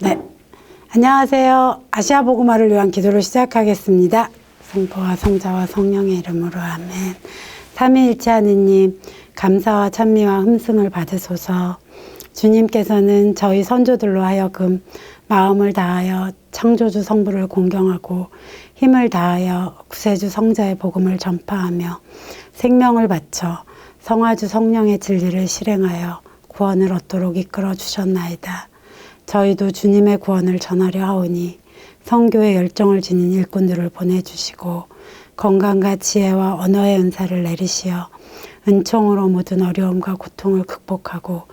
네, 안녕하세요. 아시아 복음화를 위한 기도를 시작하겠습니다. 성부와 성자와 성령의 이름으로 아멘. 삼위일체 하느님, 감사와 찬미와 흠승을 받으소서. 주님께서는 저희 선조들로 하여금 마음을 다하여 창조주 성부를 공경하고 힘을 다하여 구세주 성자의 복음을 전파하며 생명을 바쳐 성화주 성령의 진리를 실행하여 구원을 얻도록 이끌어 주셨나이다. 저희도 주님의 구원을 전하려 하오니 성교의 열정을 지닌 일꾼들을 보내주시고 건강과 지혜와 언어의 은사를 내리시어 은총으로 모든 어려움과 고통을 극복하고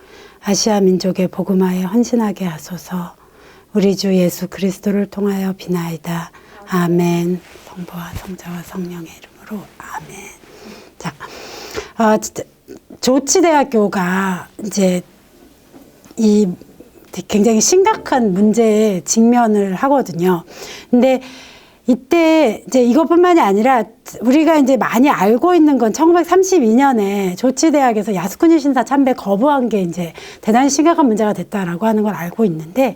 아시아 민족의 복음화에 헌신하게 하소서. 우리 주 예수 그리스도를 통하여 비나이다. 아멘. 성부와 성자와 성령의 이름으로 아멘. 자, 조치대학교가 이제 이 굉장히 심각한 문제에 직면을 하거든요. 근데 이때 이제 이것뿐만이 아니라 우리가 이제 많이 알고 있는 건 1932년에 조치대학에서 야스쿠니 신사 참배 거부한 게 이제 대단히 심각한 문제가 됐다라고 하는 걸 알고 있는데,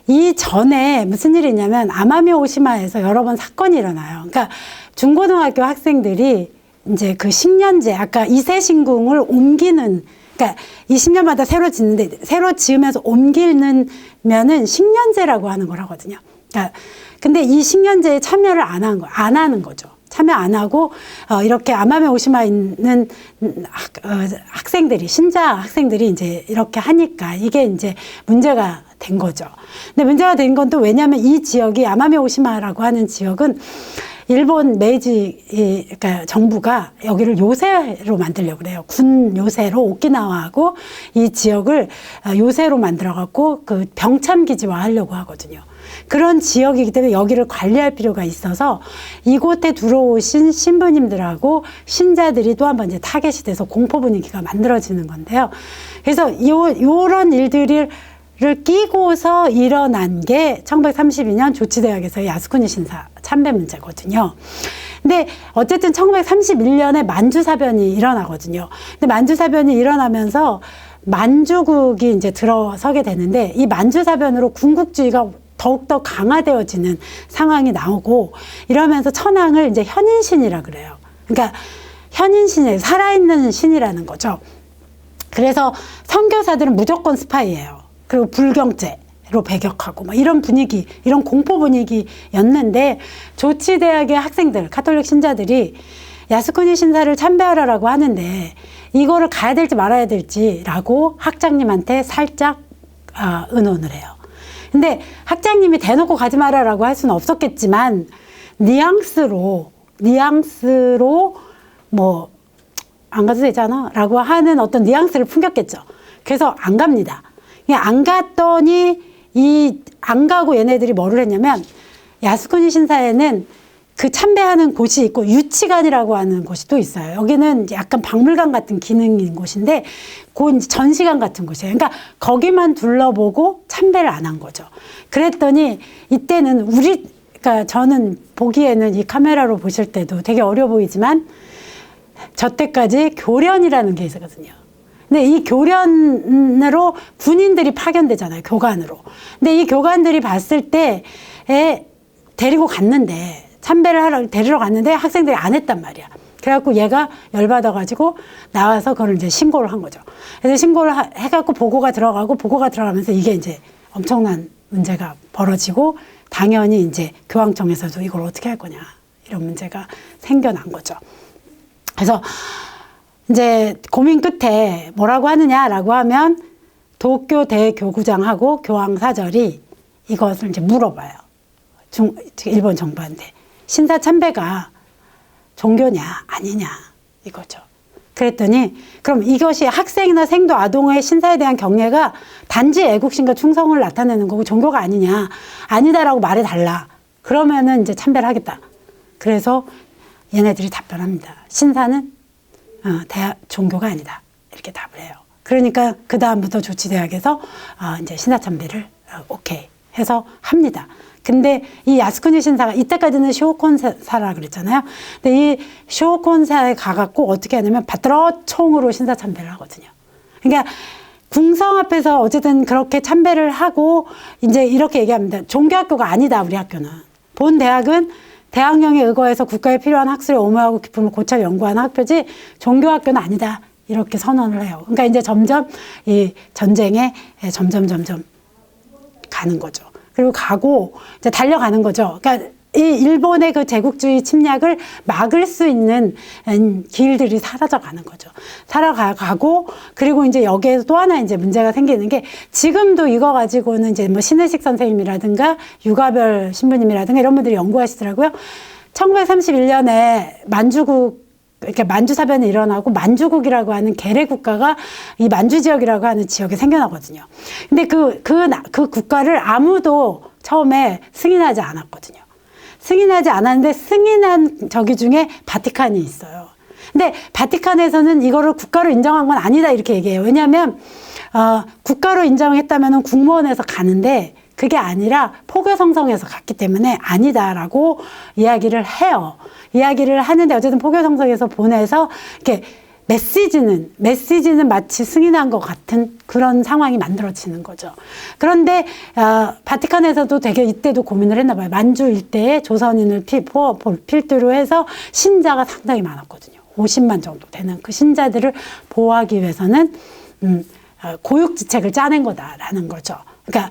이 전에 무슨 일이 있냐면 아마미 오시마에서 여러 번 사건이 일어나요. 그러니까 중고등학교 학생들이 이제 그 식년제, 아까 이세신궁을 옮기는, 그러니까 20년마다 새로 짓는데 새로 지으면서 옮기는 면은 식년제라고 하는 걸 하거든요. 그러니까 근데 이 식년제에 참여를 안 하는 거죠. 참여 안 하고 이렇게 아마메 오시마에 있는 학생들이, 신자 학생들이 이제 이렇게 하니까 이게 이제 문제가 된 거죠. 근데 문제가 된 건 또 왜냐하면 이 지역이 아마메 오시마라고 하는 지역은 일본 메이지, 그러니까 정부가 여기를 요새로 만들려고 그래요. 군 요새로 오키나와하고 이 지역을 요새로 만들어갖고 그 병참기지화 하려고 하거든요. 그런 지역이기 때문에 여기를 관리할 필요가 있어서 이곳에 들어오신 신부님들하고 신자들이 또 한 번 이제 타겟이 돼서 공포 분위기가 만들어지는 건데요. 그래서 요런 일들을 끼고서 일어난 게 1932년 조치대학에서의 야스쿠니 신사 참배 문제거든요. 근데 어쨌든 1931년에 만주사변이 일어나거든요. 근데 만주사변이 일어나면서 만주국이 이제 들어서게 되는데, 이 만주사변으로 군국주의가 더욱더 강화되어지는 상황이 나오고, 이러면서 천황을 이제 현인신이라 그래요. 그러니까 현인신이 살아있는 신이라는 거죠. 그래서 선교사들은 무조건 스파이예요. 그리고 불경죄로 배격하고 막 이런 분위기, 이런 공포 분위기였는데, 조치대학의 학생들, 가톨릭 신자들이 야스쿠니 신사를 참배하라고 하는데 이거를 가야 될지 말아야 될지라고 학장님한테 살짝 의논을 해요. 근데 학장님이 대놓고 가지 말아라고 할 수는 없었겠지만 뉘앙스로 뭐 안 가도 되잖아 라고 하는 어떤 뉘앙스를 풍겼겠죠. 그래서 안 갑니다. 안 갔더니 안 가고 얘네들이 뭐를 했냐면, 야스쿠니 신사에는 그 참배하는 곳이 있고 유치관이라고 하는 곳이 또 있어요. 여기는 약간 박물관 같은 기능인 곳인데 그 전시관 같은 곳이에요. 그러니까 거기만 둘러보고 참배를 안 한 거죠. 그랬더니 이때는 그러니까 저는 보기에는 이 카메라로 보실 때도 되게 어려 보이지만 저 때까지 교련이라는 게 있었거든요. 근데 이 교련으로 군인들이 파견되잖아요. 교관으로. 근데 이 교관들이 봤을 때 데리고 갔는데, 참배를 데리러 갔는데 학생들이 안 했단 말이야. 그래갖고 얘가 열받아가지고 나와서 그걸 이제 신고를 한 거죠. 그래서 신고를 해갖고 보고가 들어가면서 이게 이제 엄청난 문제가 벌어지고, 당연히 이제 교황청에서도 이걸 어떻게 할 거냐, 이런 문제가 생겨난 거죠. 그래서 이제 고민 끝에 뭐라고 하느냐라고 하면 도쿄 대교구장하고 교황사절이 이것을 이제 물어봐요. 일본 정부한테. 신사 참배가 종교냐 아니냐 이거죠. 그랬더니 그럼 이것이 학생이나 생도 아동의 신사에 대한 경례가 단지 애국심과 충성을 나타내는 거고 종교가 아니냐, 아니다라고 말해달라. 그러면은 이제 참배를 하겠다. 그래서 얘네들이 답변합니다. 신사는 종교가 아니다, 이렇게 답을 해요. 그러니까 그 다음부터 조치대학에서 이제 신사 참배를 오케이 해서 합니다. 근데 이 야스쿠니 신사가 이때까지는 쇼콘사라 그랬잖아요. 근데 이 쇼콘사에 가갖고 어떻게 하냐면 바트러 총으로 신사 참배를 하거든요. 그러니까 궁성 앞에서 어쨌든 그렇게 참배를 하고 이제 이렇게 얘기합니다. 종교학교가 아니다, 우리 학교는. 본 대학은 대학령에 의거해서 국가에 필요한 학술의 오묘하고 기품을 고찰 연구하는 학교지 종교학교는 아니다. 이렇게 선언을 해요. 그러니까 이제 점점 이 전쟁에 점점 가는 거죠. 그리고 가고 이제 달려가는 거죠. 그러니까 이 일본의 그 제국주의 침략을 막을 수 있는 길들이 사라져 가는 거죠. 살아가고, 그리고 이제 여기에서 또 하나 이제 문제가 생기는 게, 지금도 이거 가지고는 이제 뭐 신혜식 선생님이라든가 유가별 신부님이라든가 이런 분들이 연구하시더라고요. 1931년에 이렇게 만주사변이 일어나고 만주국이라고 하는 계례 국가가 이 만주 지역이라고 하는 지역에 생겨나거든요. 근데 그 국가를 아무도 처음에 승인하지 않았거든요. 승인하지 않았는데 승인한 저기 중에 바티칸이 있어요. 근데 바티칸에서는 이거를 국가로 인정한 건 아니다 이렇게 얘기해요. 왜냐하면 국가로 인정했다면 국무원에서 가는데 그게 아니라 포교성성에서 갔기 때문에 아니다라고 이야기를 해요. 이야기를 하는데 어쨌든 포교성성에서 보내서 이렇게 메시지는 마치 승인한 것 같은 그런 상황이 만들어지는 거죠. 그런데 바티칸에서도 되게 이때도 고민을 했나 봐요. 만주 일대에 조선인을 필두로 해서 신자가 상당히 많았거든요. 50만 정도 되는 그 신자들을 보호하기 위해서는 고육지책을 짜낸 거다라는 거죠. 그러니까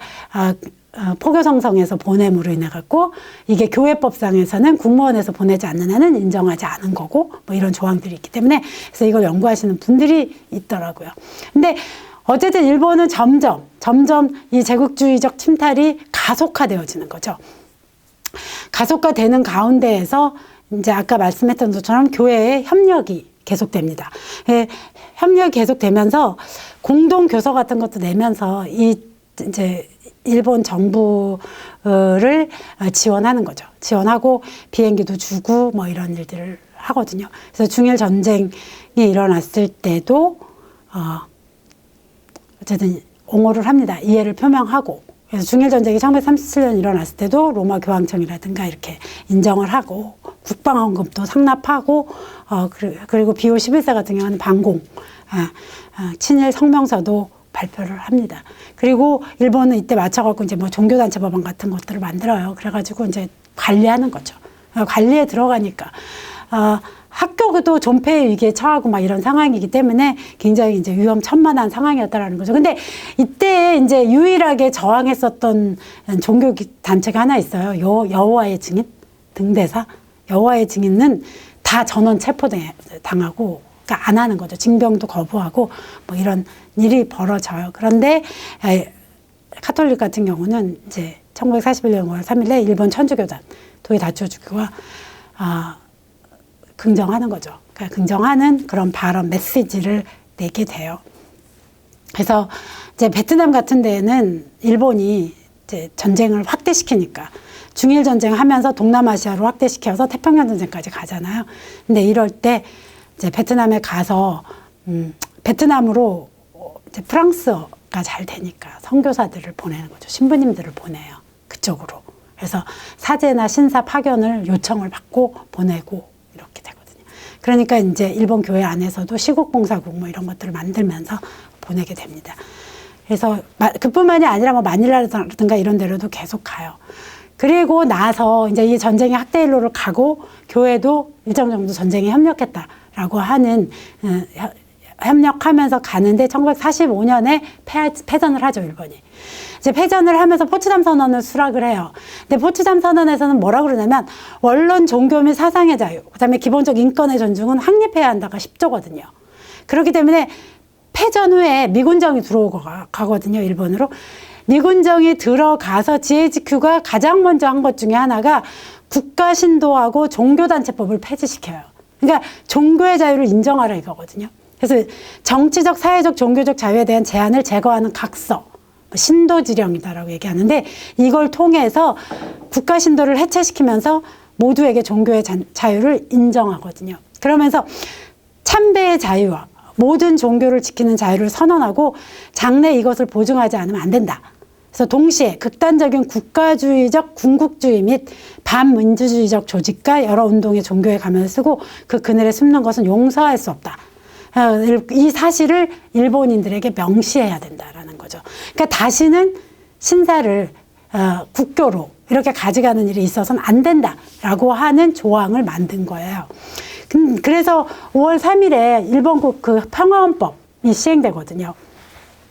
포교성성에서 보냄으로 인해 갖고 이게 교회법상에서는 국무원에서 보내지 않는 한은 인정하지 않은 거고 뭐 이런 조항들이 있기 때문에 그래서 이걸 연구하시는 분들이 있더라고요. 근데 어쨌든 일본은 점점 이 제국주의적 침탈이 가속화되어지는 거죠. 가속화되는 가운데에서 이제 아까 말씀했던 것처럼 교회의 협력이 계속됩니다. 협력이 계속되면서 공동 교서 같은 것도 내면서 이제 일본 정부를 지원하는 거죠. 지원하고 비행기도 주고 뭐 이런 일들을 하거든요. 그래서 중일 전쟁이 일어났을 때도 어쨌든 옹호를 합니다. 이해를 표명하고. 그래서 중일 전쟁이 1937년 일어났을 때도 로마 교황청이라든가 이렇게 인정을 하고 국방헌금도 상납하고 그리고 비오 11세 같은 경우는 반공 친일 성명서도 발표를 합니다. 그리고 일본은 이때 맞춰갖고 이제 뭐 종교단체 법안 같은 것들을 만들어요. 그래가지고 이제 관리하는 거죠. 관리에 들어가니까 학교도 존폐 위기에 처하고 막 이런 상황이기 때문에 굉장히 이제 위험천만한 상황이었다라는 거죠. 근데 이때 이제 유일하게 저항했었던 종교 단체가 하나 있어요. 여호와의 증인 등대사. 여호와의 증인은 다 전원 체포당하고 그러니까 안 하는 거죠. 징병도 거부하고 뭐 이런 일이 벌어져요. 그런데 카톨릭 같은 경우는 이제 1941년 5월 3일에 일본 천주교단 도이 다초주교가 긍정하는 거죠. 그러니까 긍정하는 그런 발언 메시지를 내게 돼요. 그래서 이제 베트남 같은 데에는 일본이 이제 전쟁을 확대시키니까 중일 전쟁 하면서 동남아시아로 확대시켜서 태평양 전쟁까지 가잖아요. 근데 이럴 때 이제 베트남에 가서 베트남으로 이제 프랑스어가 잘 되니까 선교사들을 보내는 거죠. 신부님들을 보내요. 그쪽으로. 그래서 사제나 신사 파견을 요청을 받고 보내고 이렇게 되거든요. 그러니까 이제 일본 교회 안에서도 시국봉사국 뭐 이런 것들을 만들면서 보내게 됩니다. 그래서 그뿐만이 아니라 뭐 마닐라라든가 이런 데로도 계속 가요. 그리고 나서 이제 이 전쟁의 학대일로를 가고 교회도 일정 정도 전쟁에 협력했다라고 하는 협력하면서 가는데 1945년에 패전을 하죠, 일본이. 이제 패전을 하면서 포츠담 선언을 수락을 해요. 근데 포츠담 선언에서는 뭐라고 그러냐면 원론, 종교 및 사상의 자유, 그다음에 기본적 인권의 존중은 확립해야 한다가 10조거든요. 그렇기 때문에 패전 후에 미군정이 들어오고 가거든요, 일본으로. 미군정이 들어가서 GHQ가 가장 먼저 한 것 중에 하나가 국가신도하고 종교단체법을 폐지시켜요. 그러니까 종교의 자유를 인정하라 이거거든요. 그래서 정치적, 사회적, 종교적 자유에 대한 제한을 제거하는 각서, 신도지령이다라고 얘기하는데 이걸 통해서 국가신도를 해체시키면서 모두에게 종교의 자유를 인정하거든요. 그러면서 참배의 자유와 모든 종교를 지키는 자유를 선언하고 장래 이것을 보증하지 않으면 안 된다. 그래서 동시에 극단적인 국가주의적 군국주의 및 반민주주의적 조직과 여러 운동의 종교의 가면을 쓰고 그 그늘에 숨는 것은 용서할 수 없다. 이 사실을 일본인들에게 명시해야 된다라는 거죠. 그러니까 다시는 신사를 국교로 이렇게 가져가는 일이 있어서는 안 된다라고 하는 조항을 만든 거예요. 그래서 5월 3일에 일본국 그 평화헌법이 시행되거든요.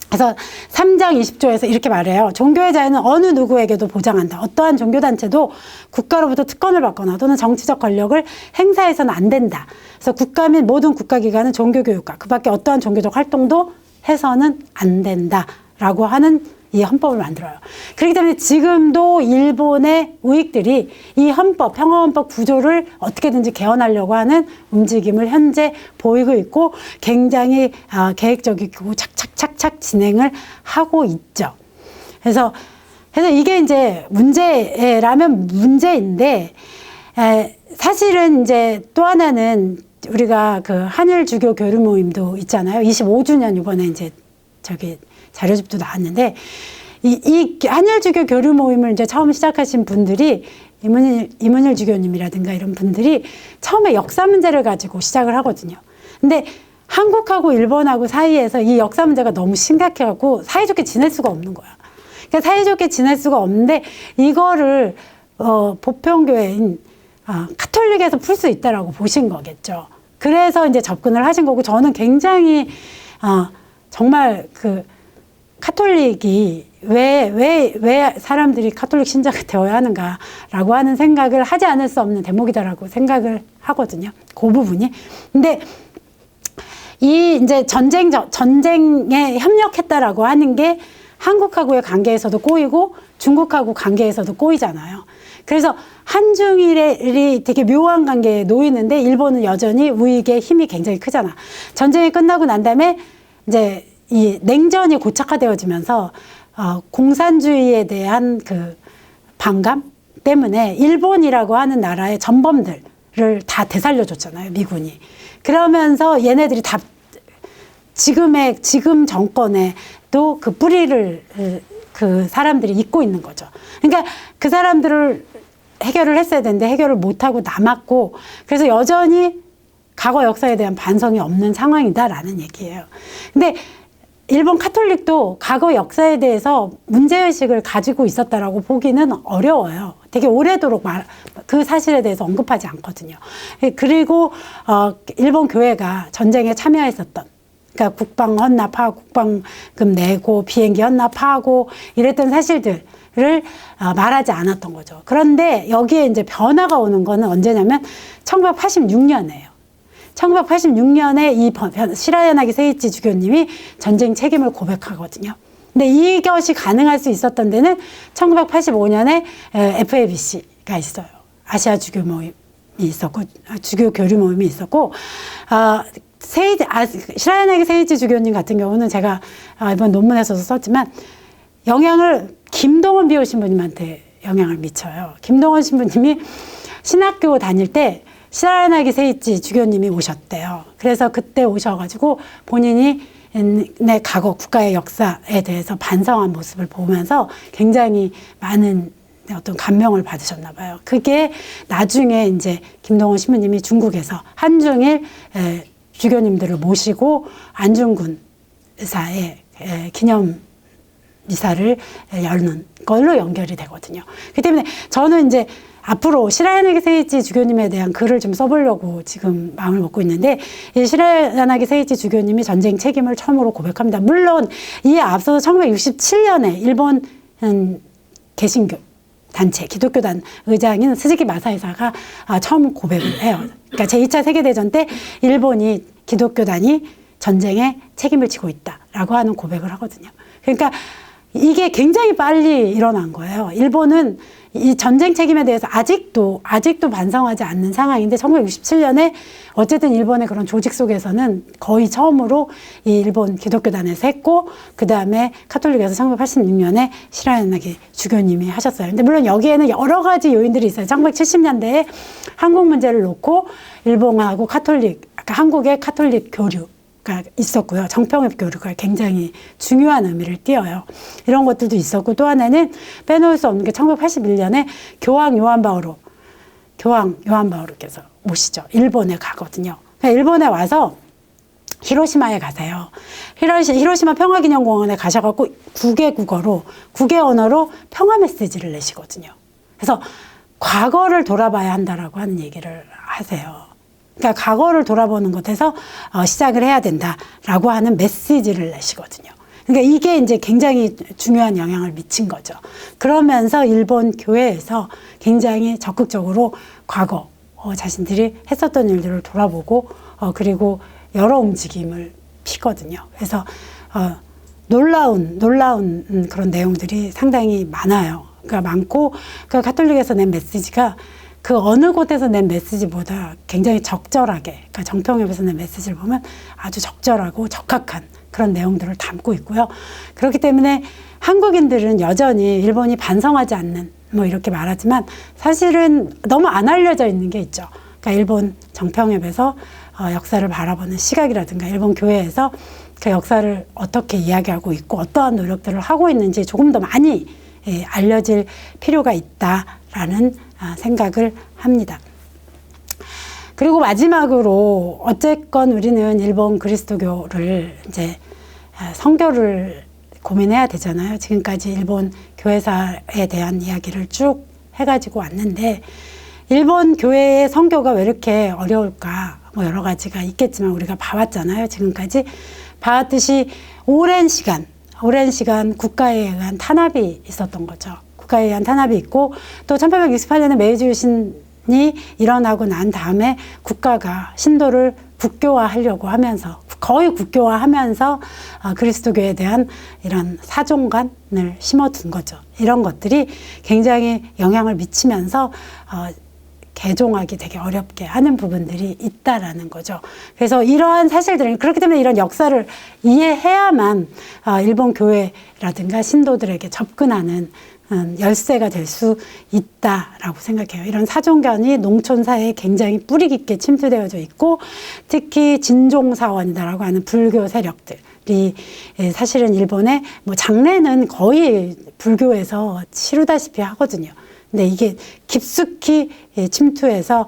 그래서 3장 20조에서 이렇게 말해요. 종교의 자유는 어느 누구에게도 보장한다. 어떠한 종교단체도 국가로부터 특권을 받거나 또는 정치적 권력을 행사해서는 안 된다. 그래서 국가 및 모든 국가기관은 종교교육과 그 밖에 어떠한 종교적 활동도 해서는 안 된다라고 하는 이 헌법을 만들어요. 그렇기 때문에 지금도 일본의 우익들이 이 헌법, 평화헌법 구조를 어떻게든지 개헌하려고 하는 움직임을 현재 보이고 있고 굉장히 계획적이고 착착착착 진행을 하고 있죠. 그래서 이게 이제 문제라면 문제인데, 사실은 이제 또 하나는 우리가 그 한일 주교 교류 모임도 있잖아요. 25주년 이번에 이제 자료집도 나왔는데, 이 한일주교 교류 모임을 이제 처음 시작하신 분들이 이문일 주교님이라든가 이런 분들이 처음에 역사 문제를 가지고 시작을 하거든요. 근데 한국하고 일본하고 사이에서 이 역사 문제가 너무 심각해갖고 사이좋게 지낼 수가 없는 거야. 그러니까 사이좋게 지낼 수가 없는데 이거를 보편교회인 카톨릭에서 풀 수 있다라고 보신 거겠죠. 그래서 이제 접근을 하신 거고, 저는 굉장히 정말 그 카톨릭이 왜 사람들이 카톨릭 신자가 되어야 하는가라고 하는 생각을 하지 않을 수 없는 대목이다라고 생각을 하거든요. 그 부분이. 근데 이 이제 전쟁에 협력했다라고 하는 게 한국하고의 관계에서도 꼬이고 중국하고 관계에서도 꼬이잖아요. 그래서 한중일이 되게 묘한 관계에 놓이는데 일본은 여전히 우익의 힘이 굉장히 크잖아. 전쟁이 끝나고 난 다음에 이제 이 냉전이 고착화되어지면서 공산주의에 대한 그 반감 때문에 일본이라고 하는 나라의 전범들을 다 되살려줬잖아요, 미군이. 그러면서 얘네들이 다 지금 정권에도 그 뿌리를 그 사람들이 잇고 있는 거죠. 그러니까 그 사람들을 해결을 했어야 되는데 해결을 못하고 남았고, 그래서 여전히 과거 역사에 대한 반성이 없는 상황이다라는 얘기예요. 근데 일본 카톨릭도 과거 역사에 대해서 문제의식을 가지고 있었다라고 보기는 어려워요. 되게 오래도록 그 사실에 대해서 언급하지 않거든요. 그리고 일본 교회가 전쟁에 참여했었던, 그러니까 국방 헌납하고 국방금 내고 비행기 헌납하고 이랬던 사실들을 말하지 않았던 거죠. 그런데 여기에 이제 변화가 오는 거는 언제냐면 1986년이에요. 1986년에 이 시라야나기 세이치 주교님이 전쟁 책임을 고백하거든요. 근데 이것이 가능할 수 있었던 데는 1985년에 FABC가 있어요. 아시아 주교 모임이 있었고, 주교 교류 모임이 있었고, 시라야나기 세이치 주교님 같은 경우는 제가 이번 논문에서도 썼지만 김동원 비오 신부님한테 영향을 미쳐요. 김동원 신부님이 신학교 다닐 때 시라야나기 세이치 주교님이 오셨대요. 그래서 그때 오셔가지고 본인이 내 과거 국가의 역사에 대해서 반성한 모습을 보면서 굉장히 많은 어떤 감명을 받으셨나 봐요. 그게 나중에 이제 김동원 신부님이 중국에서 한중일 주교님들을 모시고 안중근 의사의 기념 미사를 열는 걸로 연결이 되거든요. 그렇기 때문에 저는 이제 앞으로 시라야나기 세이치 주교님에 대한 글을 좀 써보려고 지금 마음을 먹고 있는데, 이 시라야나기 세이치 주교님이 전쟁 책임을 처음으로 고백합니다. 물론 이에 앞서서 1967년에 일본 개신교 단체 기독교단 의장인 스즈키 마사이사가 처음 고백을 해요. 그러니까 제2차 세계대전 때 일본이 기독교단이 전쟁에 책임을 지고 있다라고 하는 고백을 하거든요. 그러니까 이게 굉장히 빨리 일어난 거예요. 일본은 이 전쟁 책임에 대해서 아직도 반성하지 않는 상황인데 1967년에 어쨌든 일본의 그런 조직 속에서는 거의 처음으로 이 일본 기독교단에서 했고, 그 다음에 카톨릭에서 1986년에 시라야나기 주교님이 하셨어요. 근데 물론 여기에는 여러 가지 요인들이 있어요. 1970년대에 한국 문제를 놓고 일본하고 한국의 카톨릭 교류가 있었고요. 정평협 교류가 굉장히 중요한 의미를 띄어요. 이런 것들도 있었고, 또 하나는 빼놓을 수 없는 게 1981년에 교황 요한 바오로께서 오시죠. 일본에 가거든요. 일본에 와서 히로시마에 가세요. 히로시마 평화기념공원에 가셔갖고 9개 국어로, 9개 언어로 평화 메시지를 내시거든요. 그래서 과거를 돌아봐야 한다라고 하는 얘기를 하세요. 그러니까 과거를 돌아보는 것에서 시작을 해야 된다라고 하는 메시지를 내시거든요. 그러니까 이게 이제 굉장히 중요한 영향을 미친 거죠. 그러면서 일본 교회에서 굉장히 적극적으로 과거 자신들이 했었던 일들을 돌아보고 그리고 여러 움직임을 피거든요. 그래서 놀라운 그런 내용들이 상당히 많아요. 그러니까 많고 그 가톨릭에서 낸 메시지가 그 어느 곳에서 낸 메시지보다 굉장히 적절하게, 그러니까 정평협에서 낸 메시지를 보면 아주 적절하고 적합한 그런 내용들을 담고 있고요. 그렇기 때문에 한국인들은 여전히 일본이 반성하지 않는 뭐 이렇게 말하지만 사실은 너무 안 알려져 있는 게 있죠. 그러니까 일본 정평협에서 역사를 바라보는 시각이라든가 일본 교회에서 그 역사를 어떻게 이야기하고 있고 어떠한 노력들을 하고 있는지 조금 더 많이 알려질 필요가 있다라는 생각을 합니다. 그리고 마지막으로 어쨌건 우리는 일본 그리스도교를 이제 선교를 고민해야 되잖아요. 지금까지 일본 교회사에 대한 이야기를 쭉 해가지고 왔는데 일본 교회의 선교가 왜 이렇게 어려울까? 뭐 여러 가지가 있겠지만 우리가 봐왔잖아요. 지금까지 봐왔듯이 오랜 시간 국가에 의한 탄압이 있었던 거죠. 국가에 의한 탄압이 있고 또 1868년에 메이지 유신이 일어나고 난 다음에 국가가 신도를 국교화하려고 하면서 거의 국교화하면서 그리스도교에 대한 이런 사종관을 심어둔 거죠. 이런 것들이 굉장히 영향을 미치면서 개종하기 되게 어렵게 하는 부분들이 있다라는 거죠. 그래서 이러한 사실들은 그렇기 때문에 이런 역사를 이해해야만 일본 교회라든가 신도들에게 접근하는 열쇠가 될 수 있다라고 생각해요. 이런 사종견이 농촌 사회에 굉장히 뿌리 깊게 침투되어져 있고 특히 진종사원이라고 하는 불교 세력들이 사실은 일본의 뭐 장례는 거의 불교에서 치르다시피 하거든요. 근데 이게 깊숙이 침투해서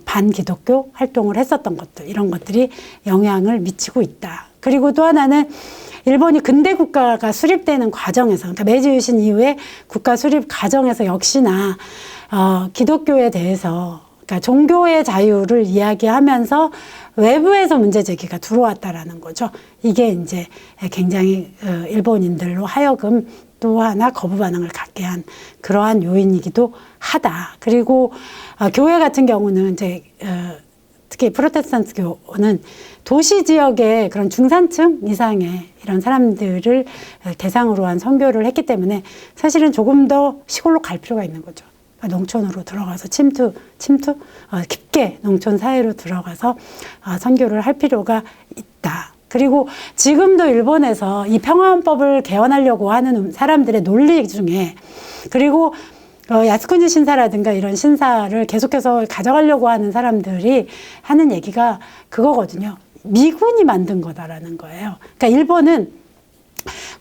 반기독교 활동을 했었던 것들, 이런 것들이 영향을 미치고 있다. 그리고 또 하나는 일본이 근대 국가가 수립되는 과정에서, 그러니까 메이지 유신 이후에 국가 수립 과정에서 역시나 기독교에 대해서, 그러니까 종교의 자유를 이야기하면서 외부에서 문제 제기가 들어왔다라는 거죠. 이게 이제 굉장히 일본인들로 하여금 또 하나 거부 반응을 갖게 한 그러한 요인이기도 하다. 그리고 교회 같은 경우는 이제 특히 프로테스탄트 교는 도시 지역의 그런 중산층 이상의 이런 사람들을 대상으로 한 선교를 했기 때문에 사실은 조금 더 시골로 갈 필요가 있는 거죠. 농촌으로 들어가서 침투 깊게 농촌 사회로 들어가서 선교를 할 필요가 있다. 그리고 지금도 일본에서 이 평화헌법을 개헌하려고 하는 사람들의 논리 중에 그리고 야스쿠니 신사라든가 이런 신사를 계속해서 가져가려고 하는 사람들이 하는 얘기가 그거거든요. 미군이 만든 거다라는 거예요. 그러니까 일본은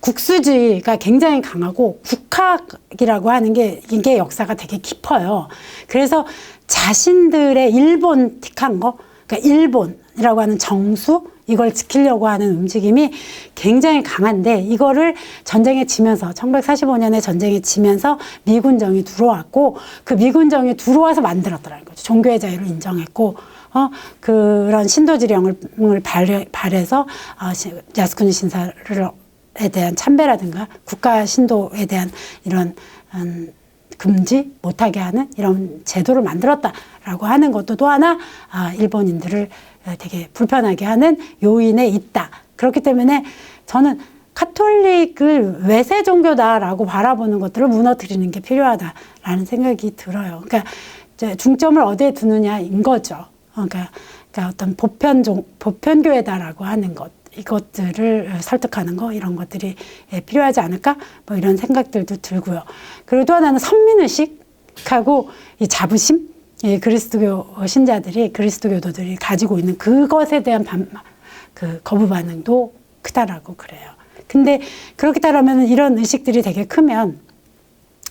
국수주의가 굉장히 강하고 국학이라고 하는 게 이게 역사가 되게 깊어요. 그래서 자신들의 일본틱한 거, 그러니까 일본이라고 하는 정수 이걸 지키려고 하는 움직임이 굉장히 강한데 이거를 전쟁에 지면서 1945년에 전쟁에 지면서 미군정이 들어왔고 그 미군정이 들어와서 만들었더라는 거죠. 종교의 자유를 인정했고 그런 신도지령을 발해서 야스쿠니 신사에 대한 참배라든가 국가 신도에 대한 이런 금지 못하게 하는 이런 제도를 만들었다라고 하는 것도 또 하나 일본인들을 되게 불편하게 하는 요인에 있다. 그렇기 때문에 저는 카톨릭을 외세 종교다라고 바라보는 것들을 무너뜨리는 게 필요하다라는 생각이 들어요. 그러니까 중점을 어디에 두느냐인 거죠. 그러니까 어떤 보편교회다라고 하는 것, 이것들을 설득하는 거, 이런 것들이 필요하지 않을까? 뭐 이런 생각들도 들고요. 그리고 또 하나는 선민의식하고 이 자부심? 이 그리스도교 신자들이, 그리스도교도들이 가지고 있는 그것에 대한 거부 반응도 크다라고 그래요. 근데 그렇게 따르면 이런 의식들이 되게 크면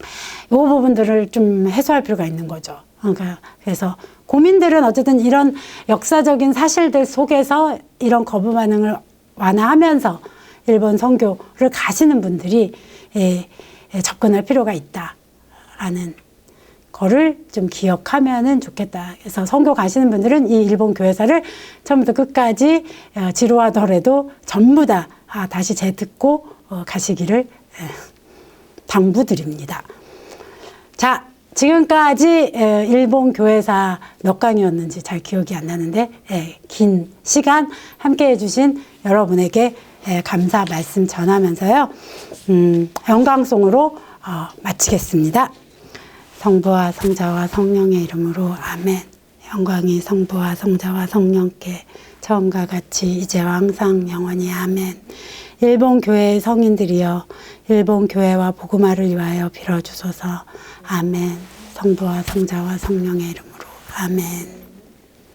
이 부분들을 좀 해소할 필요가 있는 거죠. 그러니까 그래서 고민들은 어쨌든 이런 역사적인 사실들 속에서 이런 거부 반응을 완화하면서 일본 선교를 가시는 분들이 접근할 필요가 있다라는 거를 좀 기억하면은 좋겠다. 그래서 선교 가시는 분들은 이 일본 교회사를 처음부터 끝까지 지루하더라도 전부 다 다시 재듣고 가시기를 당부드립니다. 자, 지금까지 일본 교회사 몇 강이었는지 잘 기억이 안 나는데 긴 시간 함께 해주신 여러분에게 감사 말씀 전하면서요. 영광송으로 마치겠습니다. 성부와 성자와 성령의 이름으로 아멘. 영광이 성부와 성자와 성령께 처음과 같이 이제와 항상 영원히 아멘. 일본 교회의 성인들이여 일본 교회와 복음화를 위하여 빌어주소서. 아멘. 성부와 성자와 성령의 이름으로 아멘.